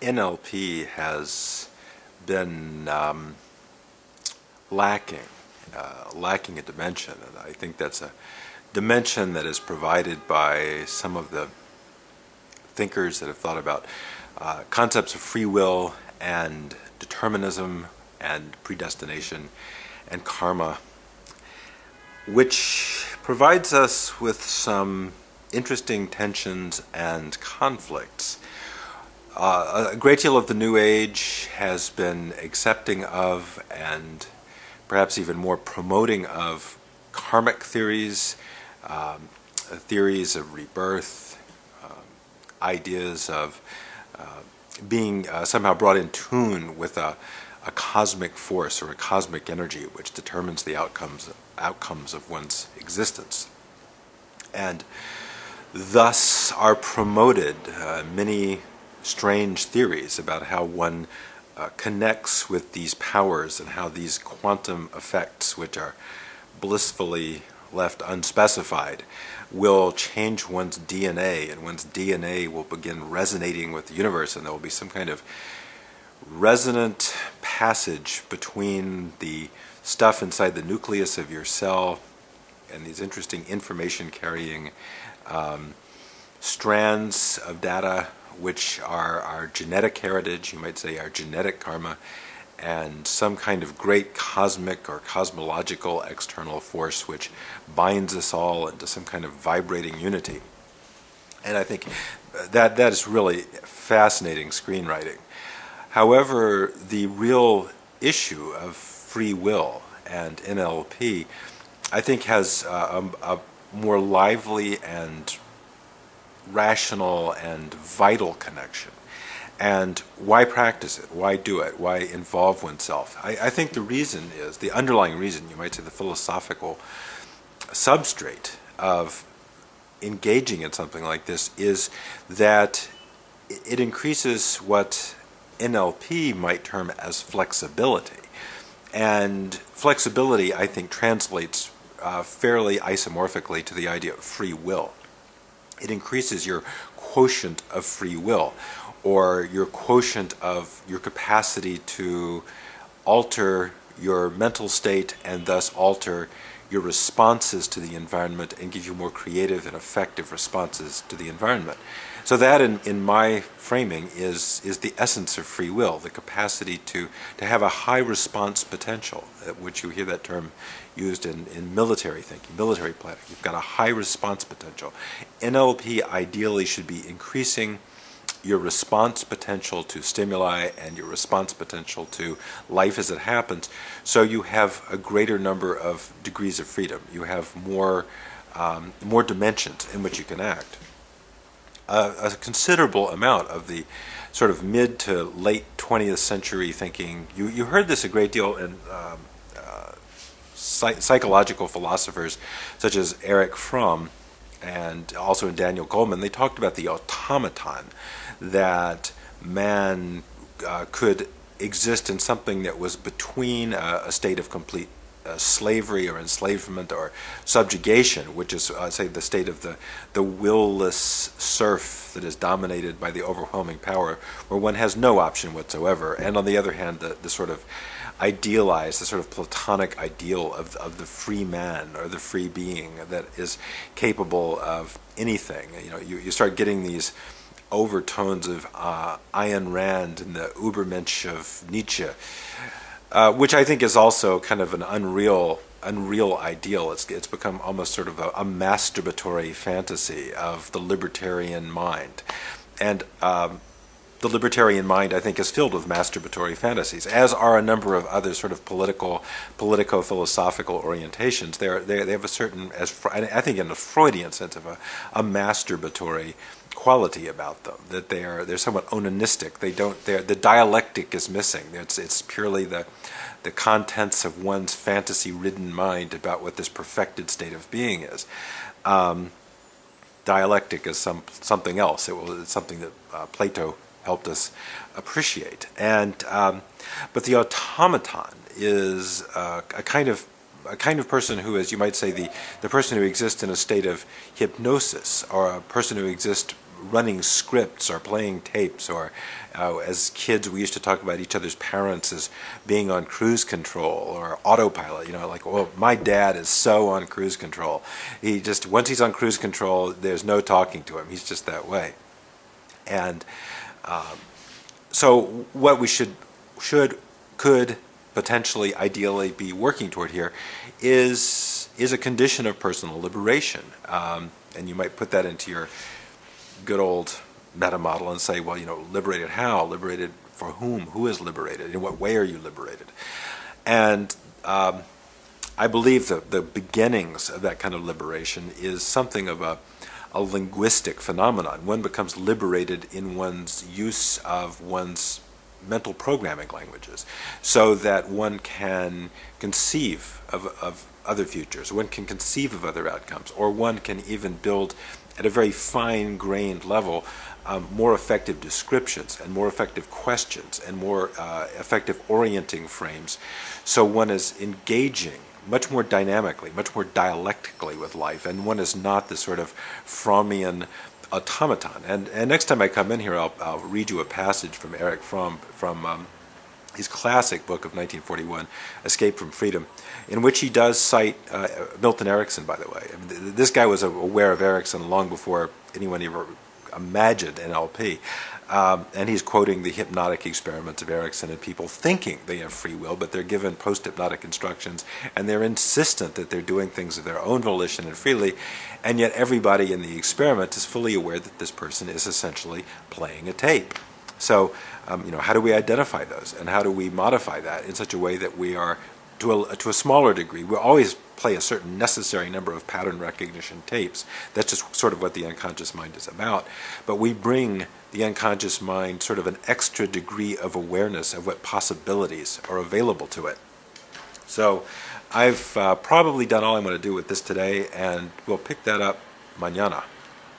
NLP has been lacking a dimension, and I think that's a dimension that is provided by some of the thinkers that have thought about concepts of free will and determinism and predestination and karma, which provides us with some interesting tensions and conflicts. A great deal of the New Age has been accepting of and perhaps even more promoting of karmic theories, theories of rebirth, ideas of being somehow brought in tune with a cosmic force or a cosmic energy which determines the outcomes of one's existence. And thus are promoted many strange theories about how one connects with these powers and how these quantum effects, which are blissfully left unspecified, will change one's DNA, and one's DNA will begin resonating with the universe, and there will be some kind of resonant passage between the stuff inside the nucleus of your cell and these interesting information-carrying strands of data, which are our genetic heritage, you might say our genetic karma, and some kind of great cosmic or cosmological external force which binds us all into some kind of vibrating unity. And I think that is really fascinating screenwriting. However, the real issue of free will and NLP, I think, has a more lively and rational and vital connection. And why practice it? Why do it? Why involve oneself? I think the reason is, the underlying reason, you might say the philosophical substrate of engaging in something like this, is that it increases what NLP might term as flexibility. And flexibility, I think, translates fairly isomorphically to the idea of free will. It increases your quotient of free will, or your quotient of your capacity to alter your mental state and thus alter your responses to the environment and give you more creative and effective responses to the environment. So that, in my framing, is the essence of free will, the capacity to have a high response potential, which you hear that term used in military thinking, military planning. You've got a high response potential. NLP ideally should be increasing your response potential to stimuli and your response potential to life as it happens, so you have a greater number of degrees of freedom. You have more dimensions in which you can act. A considerable amount of the sort of mid to late 20th century thinking, you heard this a great deal in psychological philosophers such as Erich Fromm and also in Daniel Goleman. They talked about the automaton, that man could exist in something that was between a state of complete slavery or enslavement or subjugation, which is, say, the state of the will-less serf that is dominated by the overwhelming power, where one has no option whatsoever, and on the other hand, the sort of idealized, the sort of Platonic ideal of the free man or the free being that is capable of anything. You know, you start getting these overtones of Ayn Rand and the Übermensch of Nietzsche, which I think is also kind of an unreal ideal. It's become almost sort of a masturbatory fantasy of the libertarian mind. And the libertarian mind, I think, is filled with masturbatory fantasies, as are a number of other sort of politico-philosophical orientations. They have a certain, I think in a Freudian sense, of a masturbatory quality about them, that they're somewhat onanistic. The dialectic is missing. It's purely the contents of one's fantasy-ridden mind about what this perfected state of being is. Dialectic is something else. It's something that Plato helped us appreciate. And but the automaton is a kind of person who is, you might say, the person who exists in a state of hypnosis, or a person who exists running scripts or playing tapes, or as kids we used to talk about each other's parents as being on cruise control or autopilot. Like, well, my dad is so on cruise control. He just, once he's on cruise control, there's no talking to him. He's just that way. And so what we could potentially, ideally be working toward here is a condition of personal liberation. And you might put that into your good old meta model and say, well, liberated how? Liberated for whom? Who is liberated? In what way are you liberated? And I believe that the beginnings of that kind of liberation is something of a linguistic phenomenon. One becomes liberated in one's use of one's mental programming languages, so that one can conceive of other futures, one can conceive of other outcomes, or one can even build at a very fine-grained level more effective descriptions and more effective questions and more effective orienting frames. So one is engaging much more dynamically, much more dialectically with life, and one is not this sort of Frommian automaton. And next time I come in here, I'll read you a passage from Erich Fromm from his classic book of 1941, Escape from Freedom, in which he does cite Milton Erickson, by the way. I mean, this guy was aware of Erickson long before anyone ever imagined NLP. And he's quoting the hypnotic experiments of Erickson and people thinking they have free will, but they're given post-hypnotic instructions, and they're insistent that they're doing things of their own volition and freely, and yet everybody in the experiment is fully aware that this person is essentially playing a tape. So, how do we identify those, and how do we modify that in such a way that we are, to a smaller degree, we always play a certain necessary number of pattern recognition tapes. That's just sort of what the unconscious mind is about. But we bring the unconscious mind sort of an extra degree of awareness of what possibilities are available to it. So I've probably done all I'm going to do with this today, and we'll pick that up mañana.